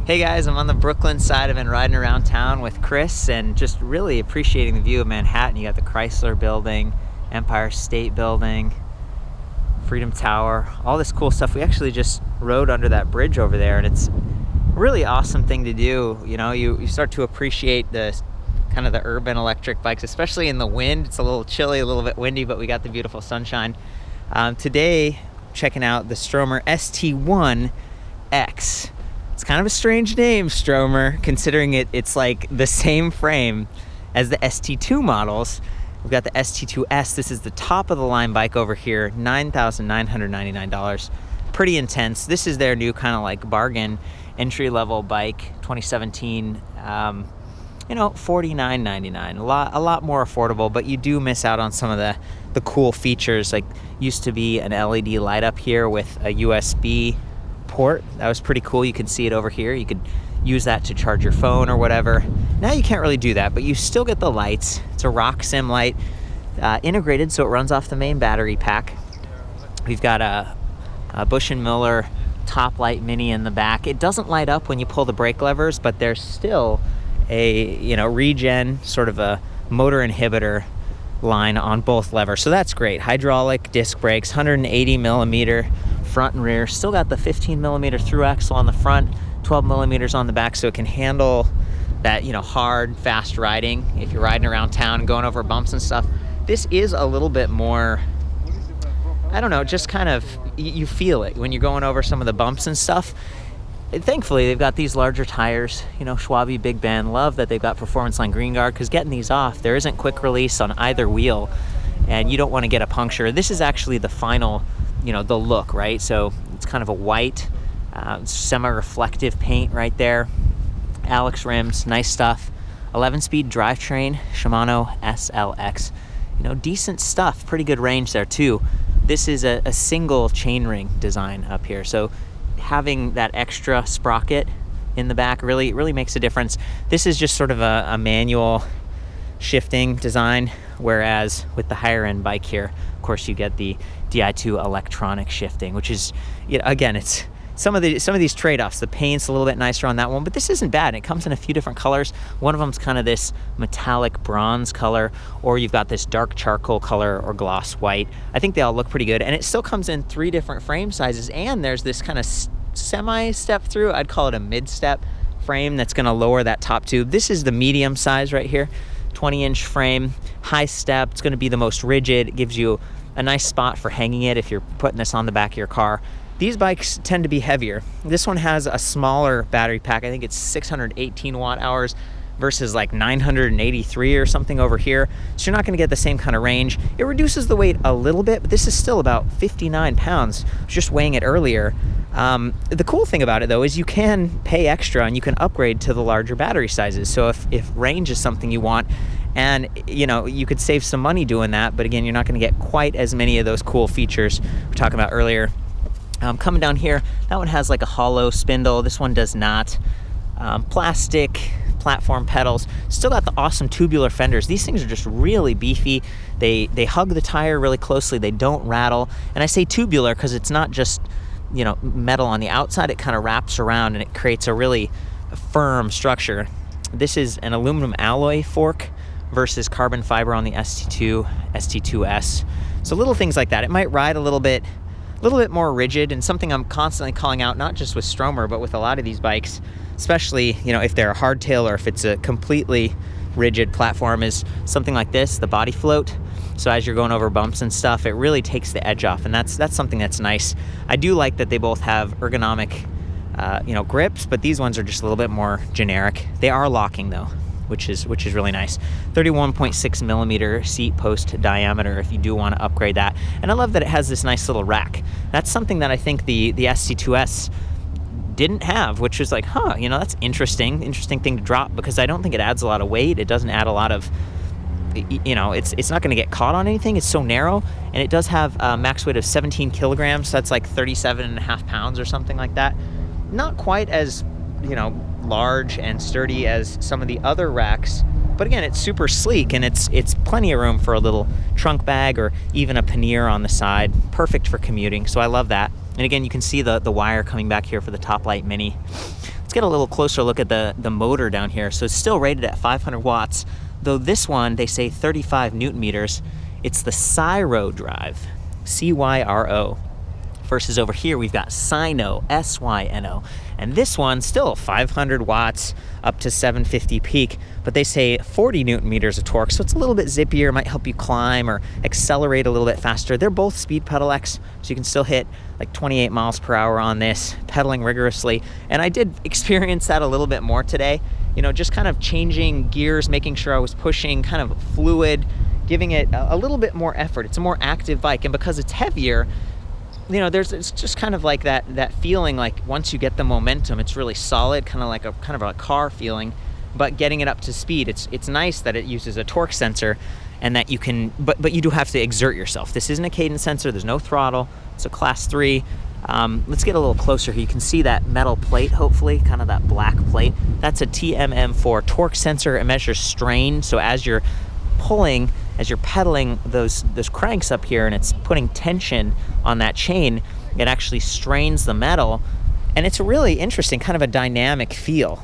Hey guys, I'm on the Brooklyn side. I've been riding around town with Chris and just really appreciating the view of Manhattan. You got the Chrysler Building, Empire State Building, Freedom Tower, all this cool stuff. We actually just rode under that bridge over there, and it's a really awesome thing to do. You know, you start to appreciate the kind of the urban electric bikes, especially in the wind. It's a little chilly, a little bit windy, but we got the beautiful sunshine. Today, checking out the Stromer ST1 X. It's kind of a strange name, Stromer, considering it's like the same frame as the ST2 models. We've got the ST2S. This is the top of the line bike over here, $9,999. Pretty intense. This is their new kind of like bargain entry-level bike, 2017. $49.99. A lot more affordable, but you do miss out on some of the cool features. Like, used to be an LED light up here with a USB port. That was pretty cool. You can see it over here. You could use that to charge your phone or whatever. Now you can't really do that, but you still get the lights. It's a rock sim light, integrated, so it runs off the main battery pack. We've got a Bush & Miller top light mini in the back. It doesn't light up when you pull the brake levers, but there's still a regen, sort of a motor inhibitor line on both levers, so that's great. Hydraulic disc brakes, 180 millimeter front and rear. Still got the 15 millimeter through axle on the front, 12 millimeters on the back, so it can handle that hard, fast riding if you're riding around town and going over bumps and stuff. This is a little bit more, I don't know, just kind of, you feel it when you're going over some of the bumps and stuff. Thankfully, they've got these larger tires, Schwalbe Big Bend. Love that they've got Performance Line Green Guard, because getting these off, there isn't quick release on either wheel, and you don't want to get a puncture. This is actually the final, the look, right? So it's kind of a white, semi-reflective paint right there. Alex rims, nice stuff. 11-speed drivetrain, Shimano SLX. Decent stuff, pretty good range there too. This is a single chainring design up here, so having that extra sprocket in the back really makes a difference. This is just sort of a manual shifting design, whereas with the higher end bike here, of course, you get the Di2 electronic shifting, which is, again, it's some of these trade-offs. The paint's a little bit nicer on that one, but this isn't bad. It comes in a few different colors. One of them's kind of this metallic bronze color, or you've got this dark charcoal color or gloss white. I think they all look pretty good, and it still comes in 3 different frame sizes, and there's this kind of semi-step through, I'd call it a mid-step frame that's going to lower that top tube. This is the medium size right here, 20-inch frame, high step. It's going to be the most rigid. It gives you a nice spot for hanging it if you're putting this on the back of your car. These bikes tend to be heavier. This one has a smaller battery pack. I think it's 618 watt hours versus like 983 or something over here. So you're not gonna get the same kind of range. It reduces the weight a little bit, but this is still about 59 pounds. I was just weighing it earlier. The cool thing about it though is you can pay extra and you can upgrade to the larger battery sizes. So if range is something you want, and you could save some money doing that, but again, you're not gonna get quite as many of those cool features we were talking about earlier. Coming down here, that one has like a hollow spindle. This one does not. Plastic platform pedals. Still got the awesome tubular fenders. These things are just really beefy. They hug the tire really closely. They don't rattle. And I say tubular because it's not just metal on the outside. It kind of wraps around and it creates a really firm structure. This is an aluminum alloy fork versus carbon fiber on the ST2, ST2S. So little things like that. It might ride a little bit more rigid, and something I'm constantly calling out, not just with Stromer, but with a lot of these bikes, especially, if they're a hardtail or if it's a completely rigid platform, is something like this, the body float. So as you're going over bumps and stuff, it really takes the edge off, and that's something that's nice. I do like that they both have ergonomic, grips, but these ones are just a little bit more generic. They are locking though, which is really nice. 31.6 millimeter seat post diameter if you do want to upgrade that. And I love that it has this nice little rack. That's something that I think the ST2S didn't have, which was like, that's interesting thing to drop, because I don't think it adds a lot of weight. It doesn't add a lot of, it's not going to get caught on anything. It's so narrow, and it does have a max weight of 17 kilograms. So that's like 37.5 pounds or something like that. Not quite as, large and sturdy as some of the other racks, but again, it's super sleek, and it's plenty of room for a little trunk bag or even a pannier on the side. Perfect for commuting, so I love that. And again, you can see the wire coming back here for the top light mini. Let's get a little closer look at the motor down here. So it's still rated at 500 watts, though this one, they say 35 Newton meters. It's the Cyro drive, C-Y-R-O. Versus over here, we've got Syno, S-Y-N-O. And this one, still 500 watts, up to 750 peak, but they say 40 Newton meters of torque, so it's a little bit zippier, might help you climb or accelerate a little bit faster. They're both speed pedelecs, so you can still hit like 28 miles per hour on this, pedaling rigorously. And I did experience that a little bit more today, you know, just kind of changing gears, making sure I was pushing kind of fluid, giving it a little bit more effort. It's a more active bike, and because it's heavier, you know, it's just kind of like that feeling like once you get the momentum, it's really solid, kind of like a car feeling, but getting it up to speed, it's nice that it uses a torque sensor and that you can, but you do have to exert yourself. This isn't a cadence sensor, there's no throttle, it's a class 3. Let's get a little closer here. You can see that metal plate, hopefully, kind of that black plate. That's a TMM4 torque sensor. It measures strain, so as you're pulling, as you're pedaling those cranks up here and it's putting tension on that chain, it actually strains the metal, and it's a really interesting kind of a dynamic feel,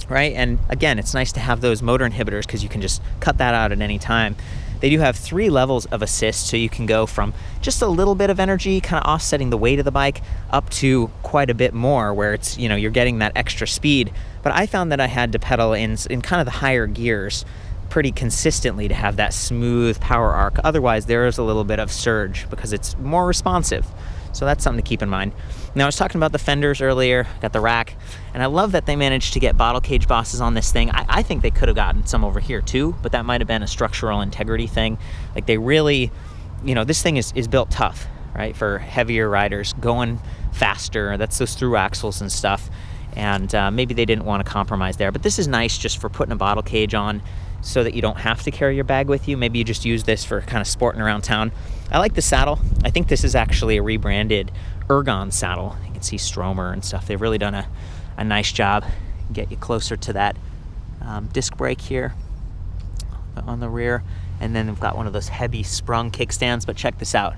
right? And again, it's nice to have those motor inhibitors because you can just cut that out at any time. They do have 3 levels of assist, so you can go from just a little bit of energy, kind of offsetting the weight of the bike, up to quite a bit more, where it's, you know, you're getting that extra speed. But I found that I had to pedal in kind of the higher gears pretty consistently to have that smooth power arc. Otherwise, there is a little bit of surge because it's more responsive. So that's something to keep in mind. Now, I was talking about the fenders earlier, got the rack, and I love that they managed to get bottle cage bosses on this thing. I think they could have gotten some over here too, but that might have been a structural integrity thing. Like, they really, you know, this thing is built tough, right? For heavier riders, going faster, that's those through axles and stuff. And maybe they didn't want to compromise there, but this is nice just for putting a bottle cage on so that you don't have to carry your bag with you. Maybe you just use this for kind of sporting around town. I like the saddle. I think this is actually a rebranded Ergon saddle. You can see Stromer and stuff. They've really done a nice job. Get you closer to that disc brake here on the rear. And then we've got one of those heavy sprung kickstands, but check this out.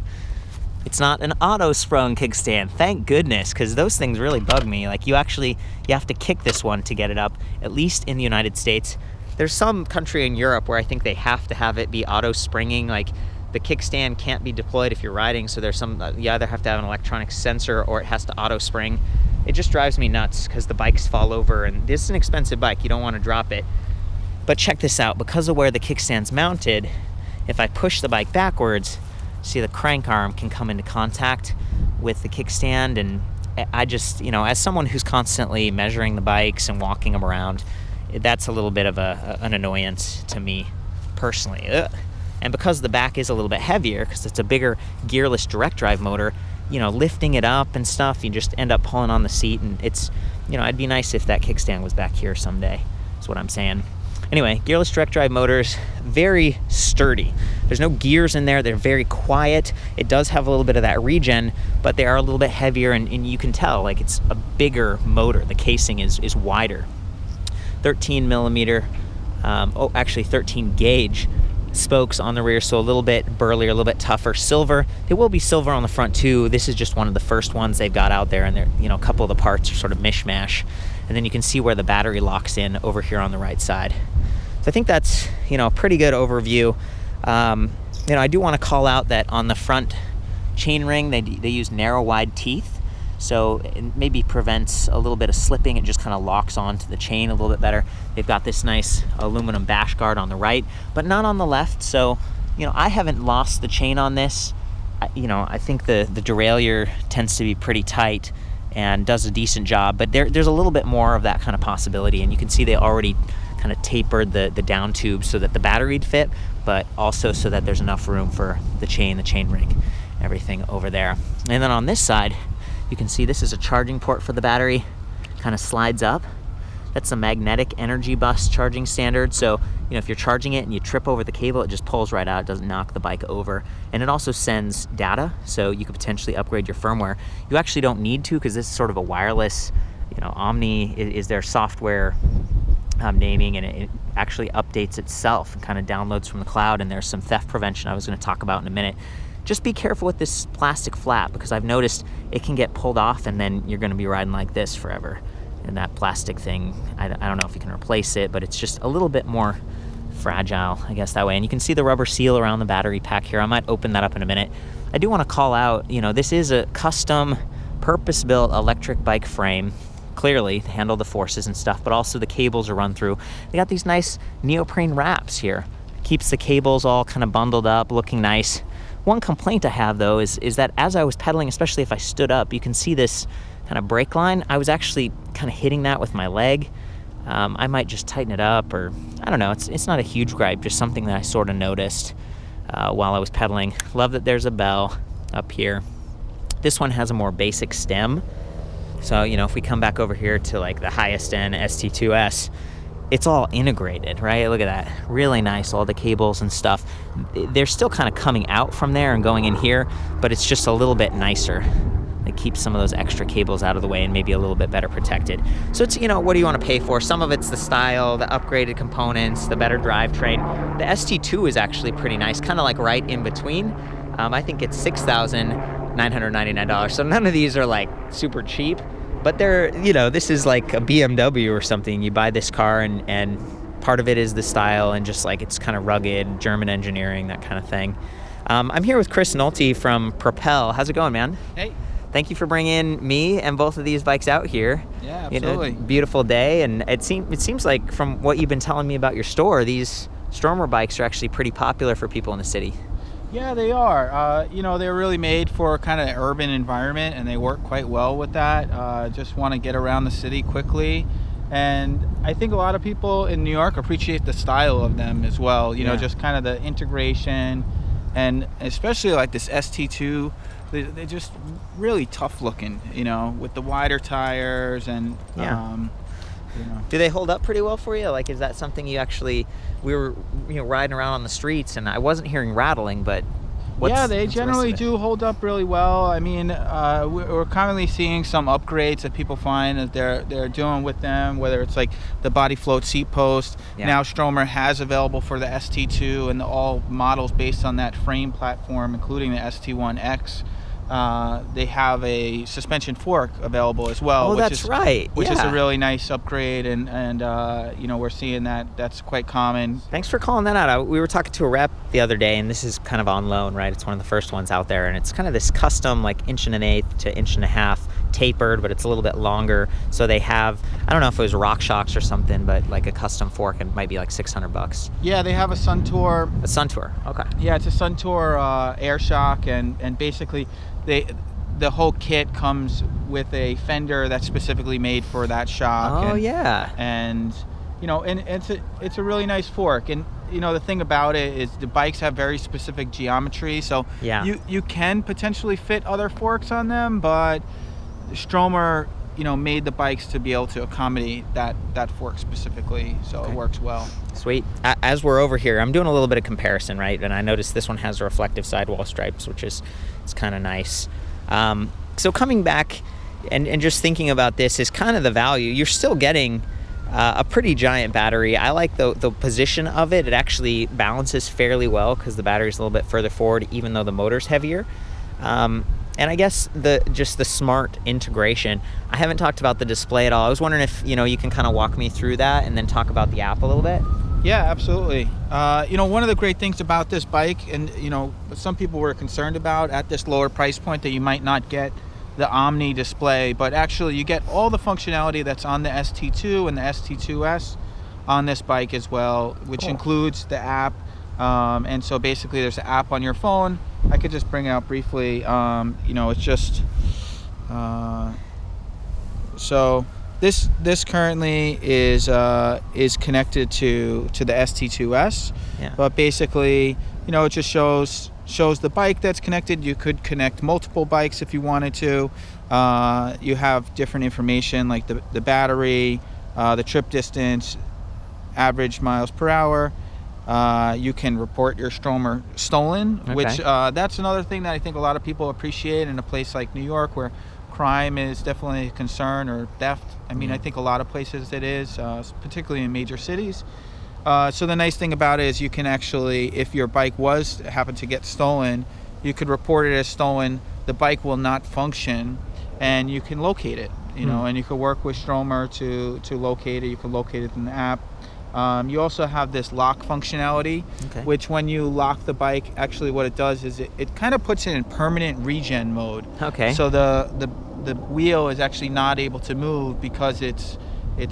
It's not an auto sprung kickstand, thank goodness, because those things really bug me. Like, you have to kick this one to get it up, at least in the United States. There's some country in Europe where I think they have to have it be auto springing, like the kickstand can't be deployed if you're riding, so there's some, you either have to have an electronic sensor or it has to auto spring. It just drives me nuts because the bikes fall over, and this is an expensive bike, you don't want to drop it. But check this out, because of where the kickstand's mounted, if I push the bike backwards, see the crank arm can come into contact with the kickstand, and I just, you know, as someone who's constantly measuring the bikes and walking them around, that's a little bit of an annoyance to me personally. And because the back is a little bit heavier, because it's a bigger gearless direct drive motor, you know, lifting it up and stuff, you just end up pulling on the seat, and it's, you know, it'd be nice if that kickstand was back here someday, is what I'm saying. Anyway, gearless direct drive motors, very sturdy. There's no gears in there, they're very quiet. It does have a little bit of that regen, but they are a little bit heavier, and you can tell, like, it's a bigger motor. The casing is wider. 13 millimeter, actually 13 gauge spokes on the rear, so a little bit burlier, a little bit tougher. Silver, they will be silver on the front too. This is just one of the first ones they've got out there, and they're, you know, a couple of the parts are sort of mishmash. And then you can see where the battery locks in over here on the right side. So I think that's, you know, a pretty good overview. You know, I do want to call out that on the front chain ring, they use narrow wide teeth. So it maybe prevents a little bit of slipping. It just kind of locks onto the chain a little bit better. They've got this nice aluminum bash guard on the right, but not on the left. So, you know, I haven't lost the chain on this. You know, I think the derailleur tends to be pretty tight and does a decent job, but there's a little bit more of that kind of possibility. And you can see they already kind of tapered the down tube so that the battery'd fit, but also so that there's enough room for the chain ring, everything over there. And then on this side, you can see this is a charging port for the battery, kind of slides up. That's a magnetic energy bus charging standard. So, you know, if you're charging it and you trip over the cable, it just pulls right out. It doesn't knock the bike over. And it also sends data, so you could potentially upgrade your firmware. You actually don't need to, because this is sort of a wireless, you know, Omni is their software naming, and it actually updates itself and kind of downloads from the cloud. And there's some theft prevention I was going to talk about in a minute. Just be careful with this plastic flap, because I've noticed it can get pulled off and then you're going to be riding like this forever. And that plastic thing, I don't know if you can replace it, but it's just a little bit more fragile, I guess, that way. And you can see the rubber seal around the battery pack here. I might open that up in a minute. I do want to call out, this is a custom, purpose-built electric bike frame. Clearly, to handle the forces and stuff, but also the cables are run through. They got these nice neoprene wraps here. Keeps the cables all kind of bundled up, looking nice. One complaint I have, though, is that as I was pedaling, especially if I stood up, you can see this kind of brake line. I was actually kind of hitting that with my leg. I might just tighten it up, or I don't know. It's not a huge gripe, just something that I sort of noticed while I was pedaling. Love that there's a bell up here. This one has a more basic stem. So, if we come back over here to like the highest end ST2S, it's all integrated, right? Look at that. Really nice, all the cables and stuff. They're still kind of coming out from there and going in here, but it's just a little bit nicer. It keeps some of those extra cables out of the way and maybe a little bit better protected. So it's, what do you want to pay for? Some of it's the style, the upgraded components, the better drivetrain. The ST2 is actually pretty nice, kind of like right in between. I think it's $6,999. So none of these are like super cheap, but they're, this is like a BMW or something. You buy this car and part of it is the style and just like it's kind of rugged, German engineering, that kind of thing. I'm here with Chris Nolte from Propel. How's it going, man? Hey. Thank you for bringing me and both of these bikes out here. Yeah, absolutely. Beautiful day, and it seems like from what you've been telling me about your store, these Stromer bikes are actually pretty popular for people in the city. Yeah, they are. They're really made for kind of an urban environment, and they work quite well with that. Just want to get around the city quickly. And I think a lot of people in New York appreciate the style of them as well. Just kind of the integration, and especially like this ST2. They're just really tough looking, with the wider tires and, Do they hold up pretty well for you? Like, is that something we were, riding around on the streets and I wasn't hearing rattling, but they generally do hold up really well. I mean, we're currently seeing some upgrades that people find that they're doing with them, whether it's like the body float seat post. Yeah. Now Stromer has available for the ST2 and all models based on that frame platform, including the ST1 X. They have a suspension fork available as well. Oh, that's right. Which is a really nice upgrade, and we're seeing that's quite common. Thanks for calling that out. We were talking to a rep the other day, and this is kind of on loan, right? It's one of the first ones out there, and it's kind of this custom, like 1.125 to 1.5 tapered, but it's a little bit longer. So they have, I don't know if it was Rock Shocks or something, but like a custom fork, and it might be like $600. Yeah, they have a Suntour. A Suntour, okay. Yeah, it's a Suntour air shock, and basically the whole kit comes with a fender that's specifically made for that shock. Oh, yeah. And it's a really nice fork. And the thing about it is the bikes have very specific geometry, so you can potentially fit other forks on them, but Stromer made the bikes to be able to accommodate that fork specifically, so It works well. Sweet. As we're over here, I'm doing a little bit of comparison, right? And I noticed this one has reflective sidewall stripes, which it's kind of nice. So coming back and just thinking about this is kind of the value. You're still getting a pretty giant battery. I like the position of it. It actually balances fairly well because the battery's a little bit further forward, even though the motor's heavier. And I guess the smart integration. I haven't talked about the display at all. I was wondering if you can kind of walk me through that and then talk about the app a little bit. Yeah, absolutely. One of the great things about this bike, and some people were concerned about at this lower price point that you might not get the Omni display, but actually you get all the functionality that's on the ST2 and the ST2S on this bike as well, which includes the app. And so basically there's an app on your phone. I could just bring it out briefly. It's just so this currently is connected to the ST2S. Yeah. But basically, it just shows the bike that's connected. You could connect multiple bikes if you wanted to. You have different information like the battery, the trip distance, average miles per hour. You can report your Stromer stolen, which that's another thing that I think a lot of people appreciate in a place like New York where crime is definitely a concern, or theft. I mean, I think a lot of places it is, particularly in major cities. So the nice thing about it is you can actually, if your bike happened to get stolen, you could report it as stolen. The bike will not function, and you can locate it. you know, and you can work with Stromer to locate it. You can locate it in the app. You also have this lock functionality, which when you lock the bike, actually what it does is it kind of puts it in permanent regen mode. So the wheel is actually not able to move because it's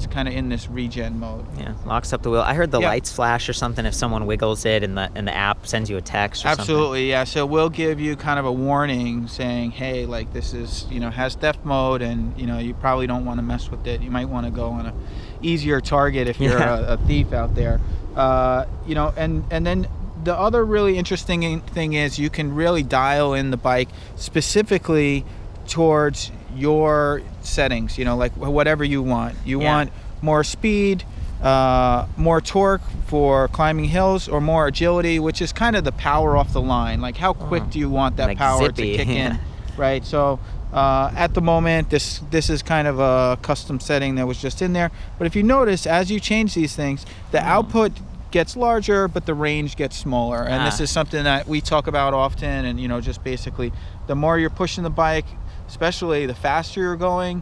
kind of in this regen mode. Yeah, locks up the wheel. I heard the lights flash or something if someone wiggles it, and the app sends you a text or something. Absolutely, yeah. So we'll give you kind of a warning saying, hey, like this is, you know, has theft mode, and you know, you probably don't want to mess with it. You might want to go on a easier target if you're a thief out there. You know, and then the other really interesting thing is you can really dial in the bike specifically towards your settings, you know, like whatever you want. You want more speed, more torque for climbing hills, or more agility, which is kind of the power off the line. Like how quick do you want that like power zippy. to kick in, right? So at the moment, this is kind of a custom setting that was just in there. But if you notice, as you change these things, the output gets larger, but the range gets smaller. And this is something that we talk about often. And you know, just basically, the more you're pushing the bike, especially the faster you're going,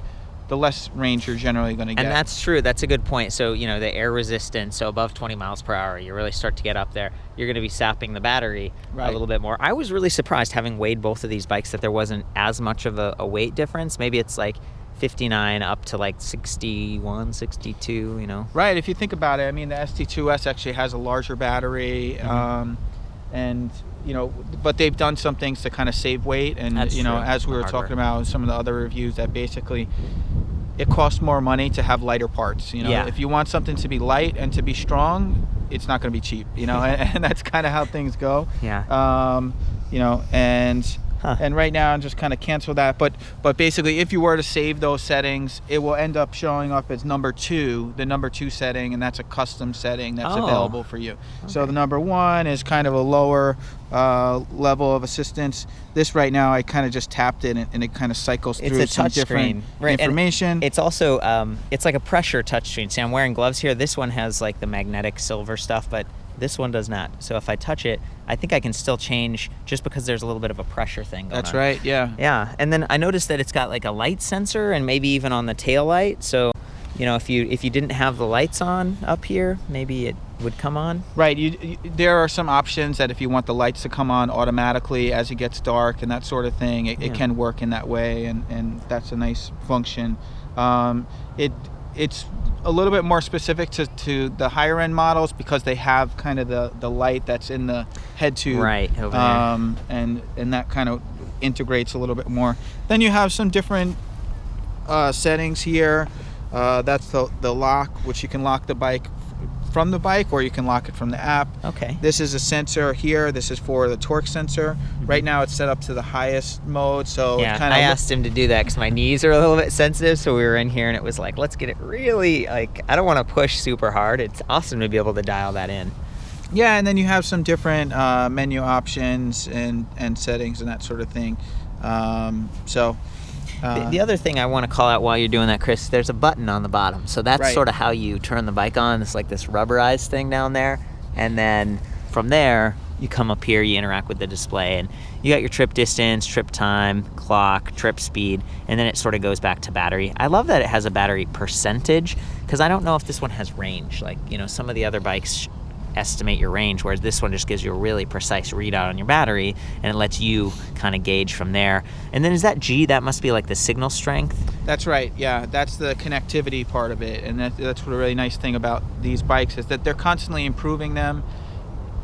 the less range you're generally going to get. And that's true. That's a good point. So, you know, the air resistance, so above 20 miles per hour, you really start to get up there. You're going to be sapping the battery a little bit more. I was really surprised, having weighed both of these bikes, that there wasn't as much of a weight difference. Maybe it's like 59 up to like 61, 62, you know. Right. If you think about it, I mean, the ST2S actually has a larger battery, and you know, but they've done some things to kind of save weight, and That's you know, true. as we were talking about in some of the other reviews, that basically it costs more money to have lighter parts. You know, if you want something to be light and to be strong, it's not going to be cheap. You know, and that's kind of how things go. You know, and right now I'm just kind of cancel that, but basically, if you were to save those settings, it will end up showing up as number 2, the number 2 setting, and that's a custom setting that's available for you. So the number 1 is kind of a lower level of assistance. This right now, I kind of just tapped it, and it kind of cycles through some different information. And it's also it's like a pressure touchscreen. See, I'm wearing gloves here. This one has like the magnetic silver stuff, but this one does not. So if I touch it, I think I can still change, just because there's a little bit of a pressure thing going on. That's right, yeah. Yeah, and then I noticed that it's got like a light sensor, and maybe even on the tail light. So, you know, if you didn't have the lights on up here, maybe it would come on. Right, there are some options that if you want the lights to come on automatically as it gets dark and that sort of thing, it can work in that way, and that's a nice function. It's a little bit more specific to the higher end models, because they have kind of the light that's in the head tube, right over there, and that kind of integrates a little bit more. Then you have some different settings here. That's the lock, which you can lock the bike from the bike, or you can lock it from the app. This is a sensor here. This is for the torque sensor. Right now it's set up to the highest mode, so I asked him to do that because my knees are a little bit sensitive, so we were in here and it was like, let's get it really, like, I don't want to push super hard. It's awesome to be able to dial that in. Yeah, and then you have some different menu options and settings and that sort of thing. The other thing I want to call out while you're doing that, Chris, there's a button on the bottom. So that's sort of how you turn the bike on. It's like this rubberized thing down there. And then from there, you come up here, you interact with the display, and you got your trip distance, trip time, clock, trip speed, and then it sort of goes back to battery. I love that it has a battery percentage, because I don't know if this one has range. Like, you know, some of the other bikes estimate your range, whereas this one just gives you a really precise readout on your battery, and it lets you kind of gauge from there. And then is that G, that must be like the signal strength? That's right, yeah. That's the connectivity part of it, and that's what a really nice thing about these bikes is that they're constantly improving them,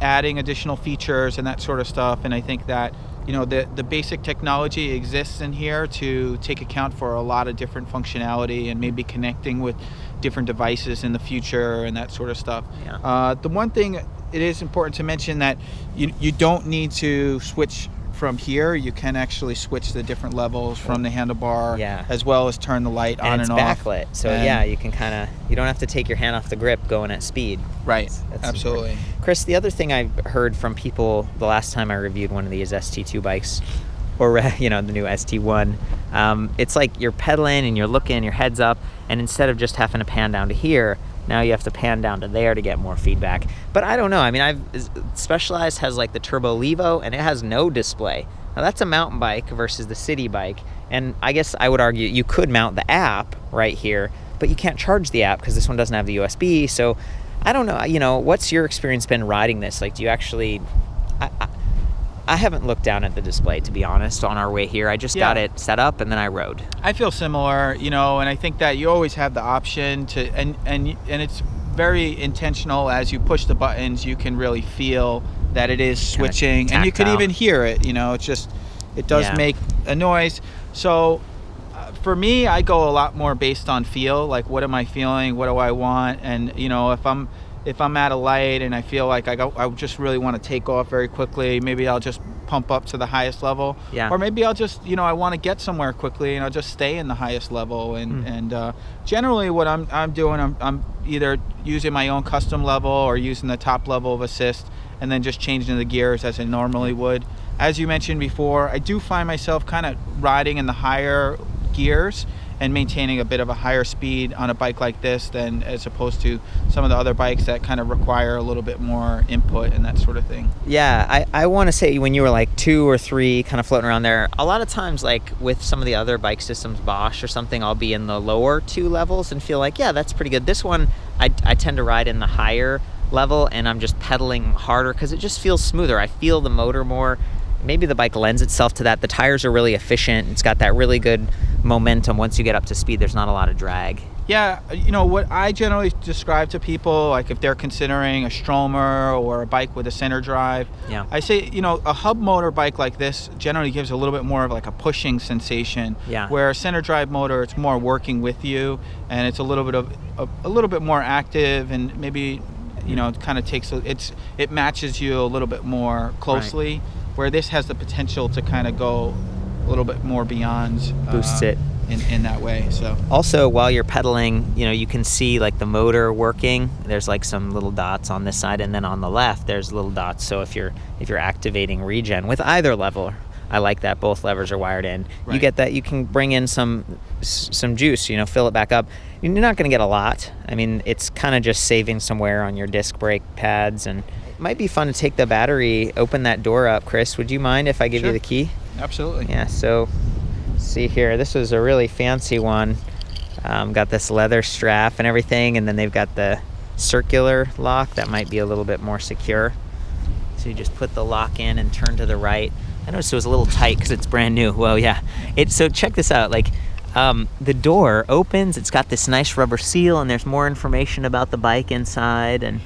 adding additional features and that sort of stuff. And I think that, you know, the basic technology exists in here to take account for a lot of different functionality, and maybe connecting with different devices in the future and that sort of stuff. The one thing, it is important to mention that you don't need to switch from here. You can actually switch the different levels from the handlebar, as well as turn the light on and off. And it's backlit, so you can kind of, you don't have to take your hand off the grip going at speed. Right, That's absolutely. Important. Chris, the other thing I've heard from people the last time I reviewed one of these ST2 bikes, or you know, the new ST1, it's like you're pedaling and you're looking, your head's up, and instead of just having to pan down to here, now you have to pan down to there to get more feedback. But I don't know, I mean, Specialized has like the Turbo Levo, and it has no display. Now that's a mountain bike versus the city bike, And I guess I would argue you could mount the app right here, but you can't charge the app because this one doesn't have the USB. So I don't know, you know, what's your experience been riding this? Like, do you actually, I haven't looked down at the display, to be honest, on our way here. I just got it set up and then I rode. I feel similar, you know, and I think that you always have the option to, and it's very intentional. As you push the buttons, you can really feel that it is switching, and you can even hear it, you know. It's just, it does make a noise. So for me, I go a lot more based on feel, like what am I feeling, what do I want? And you know, if I'm at a light and I feel like I just really want to take off very quickly, maybe I'll just pump up to the highest level. Or maybe I'll just, you know, I want to get somewhere quickly and I'll just stay in the highest level. And generally what I'm doing, I'm either using my own custom level or using the top level of assist, and then just changing the gears as I normally would. As you mentioned before, I do find myself kind of riding in the higher gears and maintaining a bit of a higher speed on a bike like this than as opposed to some of the other bikes that kind of require a little bit more input and that sort of thing. Yeah, I want to say when you were like 2 or 3 kind of floating around there, a lot of times like with some of the other bike systems, Bosch or something, I'll be in the lower 2 levels and feel like, yeah, that's pretty good. This one, I tend to ride in the higher level and I'm just pedaling harder because it just feels smoother. I feel the motor more. Maybe the bike lends itself to that. The tires are really efficient. It's got that really good momentum. Once you get up to speed, there's not a lot of drag. Yeah, you know, what I generally describe to people, like if they're considering a Stromer or a bike with a center drive, I say, you know, a hub motor bike like this generally gives a little bit more of like a pushing sensation. Where a center drive motor, it's more working with you, and it's a little bit more active, and maybe, you know, it kind of takes it matches you a little bit more closely. Where this has the potential to kind of go a little bit more beyond, boosts it in that way. So also, while you're pedaling, you know, you can see like the motor working. There's like some little dots on this side, and then on the left there's little dots. So if you're activating regen with either level, I like that both levers are wired in. You get that. You can bring in some juice, you know, fill it back up. You're not going to get a lot. I mean, it's kind of just saving some wear on your disc brake pads. And it might be fun to take the battery, open that door up. Chris, would you mind if I give you the key? Absolutely. Yeah, so see here, this is a really fancy one. Got this leather strap and everything, and then they've got the circular lock that might be a little bit more secure. So you just put the lock in and turn to the right. I noticed it was a little tight because it's brand new. Well, yeah. So check this out. Like, the door opens. It's got this nice rubber seal, and there's more information about the bike inside. And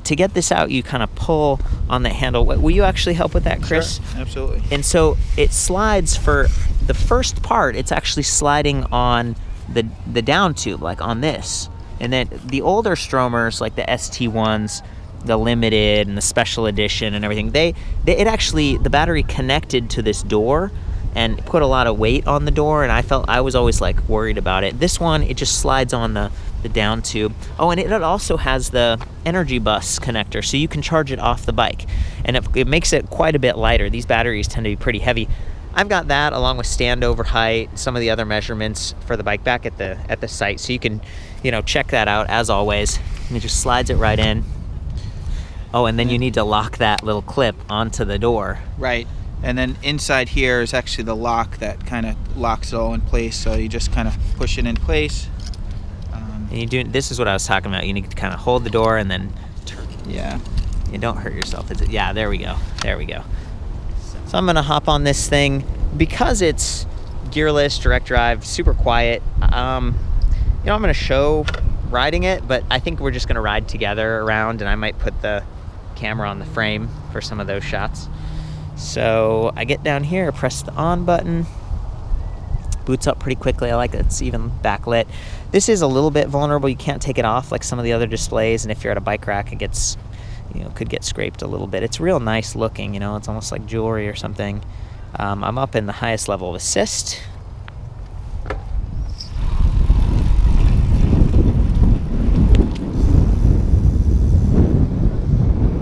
to get this out, you kind of pull on the handle. Will you actually help with that, Chris? Sure, absolutely. And so it slides for the first part. It's actually sliding on the down tube, like on this. And then the older Stromers, like the ST1s, the limited and the special edition and everything, it actually, the battery connected to this door and put a lot of weight on the door, and I was always like worried about it. This one, it just slides on the down tube. Oh, and it also has the energy bus connector, so you can charge it off the bike, and it makes it quite a bit lighter. These batteries tend to be pretty heavy. I've got that along with standover height, some of the other measurements for the bike back at the site, so you can, you know, check that out as always. And it just slides it right in. Oh, and then you need to lock that little clip onto the door. Right. And then inside here is actually the lock that kind of locks it all in place. So you just kind of push it in place. And this is what I was talking about. You need to kind of hold the door and then turn. Yeah. You don't hurt yourself. Yeah, there we go. There we go. So I'm going to hop on this thing. Because it's gearless, direct drive, super quiet. You know, I'm going to show riding it, but I think we're just going to ride together around, and I might put the camera on the frame for some of those shots. So I get down here, press the on button, boots up pretty quickly. I like that it's even backlit. This is a little bit vulnerable. You can't take it off like some of the other displays, and if you're at a bike rack, it gets, you know, could get scraped a little bit. It's real nice looking, you know, it's almost like jewelry or something. I'm up in the highest level of assist.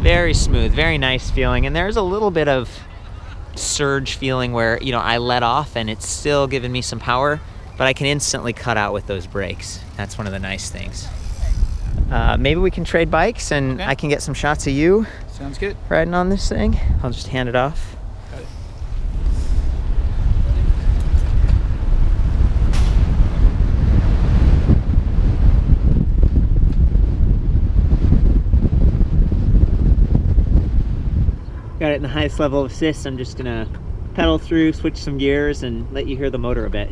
Very smooth, very nice feeling, and there's a little bit of surge feeling where, you know, I let off and it's still giving me some power, but I can instantly cut out with those brakes. That's one of the nice things. Maybe we can trade bikes, and I can get some shots of you. Sounds good. Riding on this thing. I'll just hand it off. Got it. Got it in the highest level of assist. I'm just gonna pedal through, switch some gears, and let you hear the motor a bit.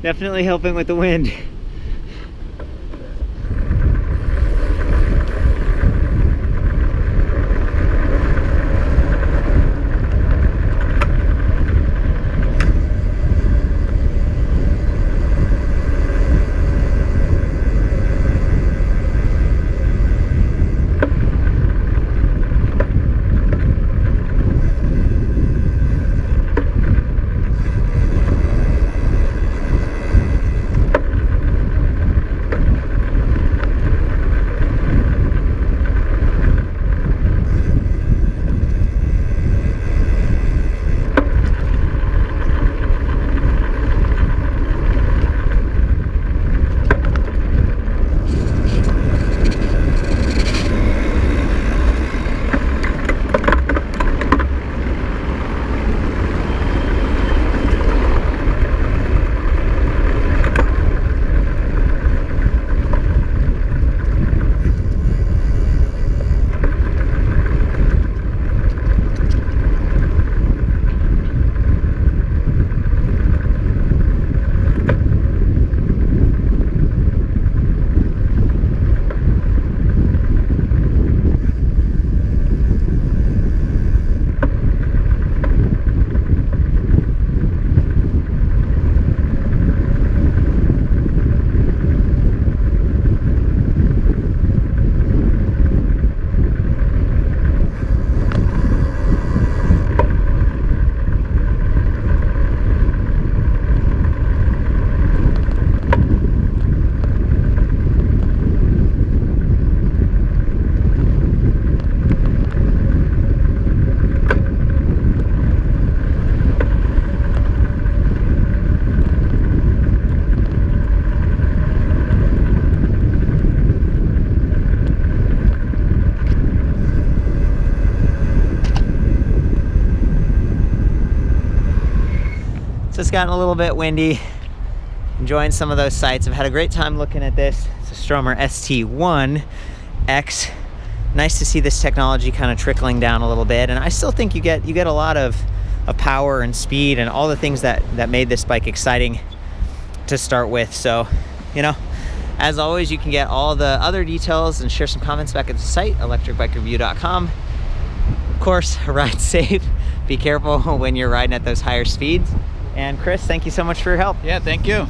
Definitely helping with the wind. So it's gotten a little bit windy. Enjoying some of those sights. I've had a great time looking at this. It's a Stromer ST1 X. Nice to see this technology kind of trickling down a little bit, and I still think you get a lot of power and speed and all the things that made this bike exciting to start with. So, you know, as always, you can get all the other details and share some comments back at the site, ElectricBikeReview.com. Of course, ride safe. Be careful when you're riding at those higher speeds. And Chris, thank you so much for your help. Yeah, thank you.